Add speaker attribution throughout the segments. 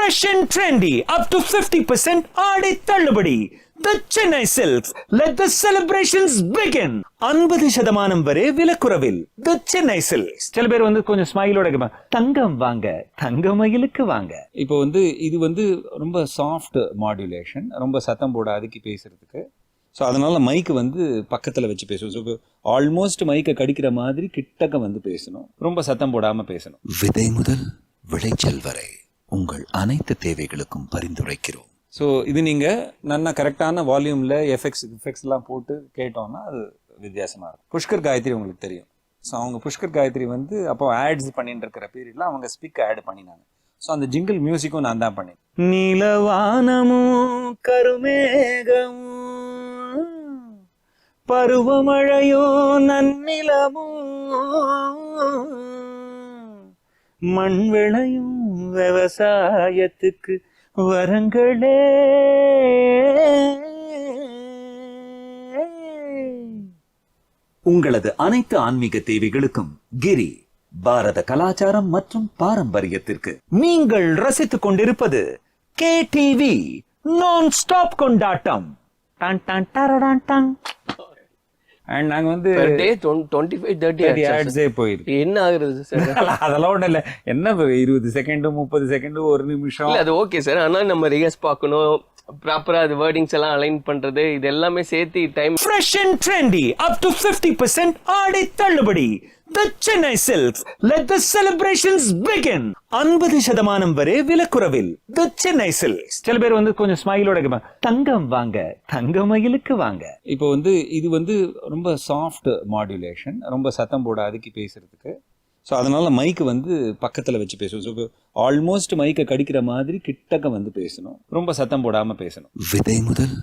Speaker 1: Fresh and trendy, up to 50% ஆடி தள்ளுபடி. The Chennai Silks. Let the celebrations begin. 50% வரை விலக்குறவில். The Chennai Silks. சில பேர் வந்து கொஞ்சம் ஸ்மைலோட கேட்பாங்க, தங்கம் வாங்க, தங்கமயிலுக்கு வாங்க.
Speaker 2: இப்போ இது ரொம்ப சாஃப்ட் மாடுலேஷன், ரொம்ப சத்தம் போடாதுக்கு பேசுறதுக்கு. ஸோ அதனால மைக்கு பக்கத்தில் வச்சு பேசணும். ஸோ ஆல்மோஸ்ட் மைக்கை கடிக்கிற மாதிரி கிட்டக்க பேசணும், ரொம்ப சத்தம் போடாமல் பேசணும்.
Speaker 3: விதை முதல் விளைச்சல் வரை உங்கள் அனைத்து தேவைகளுக்கும் பரிந்துரைக்கிறோம்.
Speaker 2: ஸோ இது நீங்கள் நல்லா கரெக்டான வால்யூமில் எஃபெக்ட்ஸ்லாம் போட்டு கேட்டோம்னா அது வித்தியாசமாக இருக்கும். புஷ்கர் காயத்ரி உங்களுக்கு தெரியும். ஸோ அவங்க புஷ்கர் காயத்ரி அப்போ ஆட்ஸ் பண்ணிட்டு இருக்கிற பீரியடில் அவங்க ஸ்பீக் ஆட் பண்ணினாங்க. ஸோ அந்த ஜிங்கிள் மியூசிக்கும் நான் தான் பண்ணேன்.
Speaker 1: நீலவானமும் கருமேகமும் பருவமழையோ நன்னிலமும் மண் விளையும் விவசாயத்துக்கு வரங்களே. உங்களது அனைத்து ஆன்மீக தேவைகளுக்கும் கிரி பாரத கலாச்சாரம் மற்றும் பாரம்பரியத்திற்கு நீங்கள் ரசித்துக் கொண்டிருப்பது KTV நான் ஸ்டாப் கொண்டாட்டம். டன் டன் டரடன் டன்.
Speaker 2: அண்ட் நாங்கள்
Speaker 4: 25-30
Speaker 2: ஆட்ஸே போயிருக்கு.
Speaker 4: என்ன ஆகுறது சார்?
Speaker 2: அதெல்லாம் ஒன்றும் இல்லை. என்ன 20 செகண்டு 30 செகண்டு ஒரு நிமிஷம்
Speaker 4: அது ஓகே சார். ஆனால் நம்ம ரிஹர்ஸ் பார்க்கணும், ப்ராப்பரா அது வேர்டிங்ஸ் எல்லாம் அலைன் பண்றது, இது எல்லாமே சேர்த்து time.
Speaker 1: Fresh and trendy, up to 50% ஆடி தள்ளுபடி. The Chennai Silks. Let the celebrations begin. 50% வரை விலக்குறவில். The Chennai Silks. சில பேர் கொஞ்சம் ஸ்மைலோட கேட்பாங்க, தங்கம் வாங்க, தங்கமயிலுக்கு வாங்க.
Speaker 2: இப்போ இது ரொம்ப சாஃப்ட் மாடுலேஷன், ரொம்ப சத்தம் போடாதுக்கு பேசுறதுக்கு. ஸோ அதனால மைக்கு பக்கத்தில் வச்சு பேசணும். ஸோ ஆல்மோஸ்ட் மைக்கை கடிக்கிற மாதிரி கிட்டக்க பேசணும், ரொம்ப சத்தம் போடாமல் பேசணும்.
Speaker 3: விதை முதல்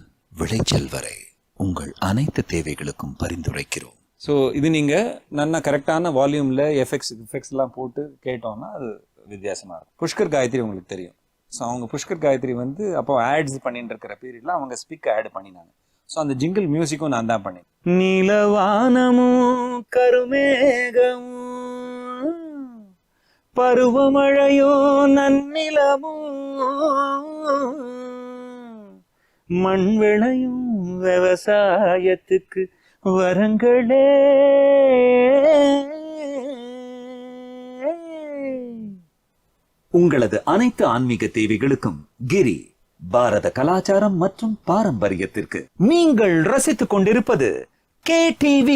Speaker 3: விளைச்சல் வரை உங்கள் அனைத்து தேவைகளுக்கும் பரிந்துரைக்கிறோம்.
Speaker 2: ஸோ இது நீங்கள் நல்லா கரெக்டான வால்யூமில் எஃபெக்ட்ஸ்லாம் போட்டு கேட்டோம்னா அது வித்தியாசமாக இருக்கும். புஷ்கர் காயத்ரி உங்களுக்கு தெரியும். ஸோ அவங்க புஷ்கர் காயத்ரி அப்போ ஆட்ஸ் பண்ணிட்டு இருக்கிற பீரியடில் அவங்க ஸ்பீக் ஆட் பண்ணினாங்க. ஸோ அந்த ஜிங்கிள் மியூசிக்கும் நான் தான் பண்ணேன்.
Speaker 1: நீலவானமும் கருமேகமும் பருவமழையோ நன்னிலமும் மண் விளையும் விவசாயத்துக்கு வரங்களே. உங்களது அனைத்து ஆன்மீக தேவைகளுக்கும் கிரி பாரத கலாச்சாரம் மற்றும் பாரம்பரியத்திற்கு நீங்கள் ரசித்துக் கொண்டிருப்பது KTV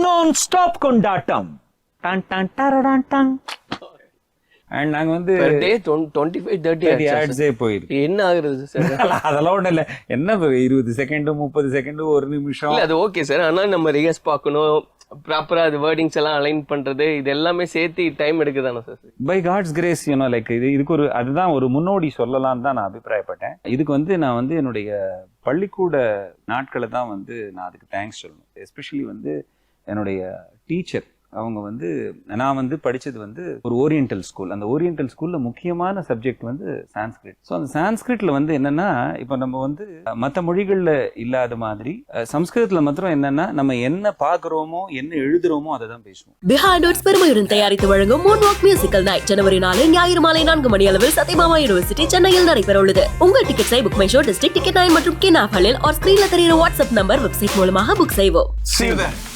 Speaker 1: நான் ஸ்டாப் கொண்டாட்டம். டன் டன் டரடன் டன்.
Speaker 2: அண்ட் நாங்கள்
Speaker 4: 25-30
Speaker 2: ஆட்ஸே போயிருக்கு.
Speaker 4: என்ன ஆகுறது சார்?
Speaker 2: அதெல்லாம் ஒன்றும் இல்லை. என்ன 20 செகண்டு 30 செகண்டு ஒரு நிமிஷம்
Speaker 4: அது ஓகே சார். ஆனால் நம்ம ரிஹர்ஸ் பார்க்கணும், ப்ராப்பரா அது வேர்டிங்ஸ் எல்லாம் அலைன் பண்றது, இது எல்லாமே சேர்த்து டைம் எடுக்குதானே sir?
Speaker 2: By God's grace like இதுக்கு அதுதான் ஒரு முன்னோடி சொல்லலாம்னு தான் நான் அபிப்பிராயப்பட்டேன். இதுக்கு நான் என்னுடைய பள்ளிக்கூட நாட்களை தான் நான் அதுக்கு தேங்க்ஸ் சொல்லணும். எஸ்பெஷலி என்னுடைய டீச்சர் அவங்க நான் படிச்சது ஒரு ஓரியன்டல் ஸ்கூல். அந்த ஓரியன்டல் ஸ்கூல்ல முக்கியமான சப்ஜெக்ட் சான்ஸ்கிரிட். ஸோ அந்த சான்ஸ்கிரிட்ல என்னன்னா, இப்போ நம்ம மற்ற மொழிகள்ல இல்லாத மாதிரி சம்ஸ்கிருதத்துல மாத்திரம் என்னன்னா, நம்ம என்ன பாக்குறோமோ என்ன எழுதுறோமோ அதை தான் பேசுவோம்.
Speaker 5: பிஹார்டோட்ஸ் பெருமையுடன் தயாரித்து வழங்கும் மூன்வாக் மியூசிக்கல் நைட் ஜனவரி 4 ஞாயிறு மாலை 4 மணி அளவில் சத்யபாமா யூனிவர்சிட்டி சென்னையில் நடைபெற உள்ளது. உங்கள் டிக்கெட்ஸை book my show district ticket 9 மற்றும் கின் ஆப் ஹலில் ஸ்கிரீன்ல தெரியுற வாட்ஸ்அப் நம்பர் வெப்சைட் மூலமாக புக் செய்வோம்.
Speaker 1: See you there.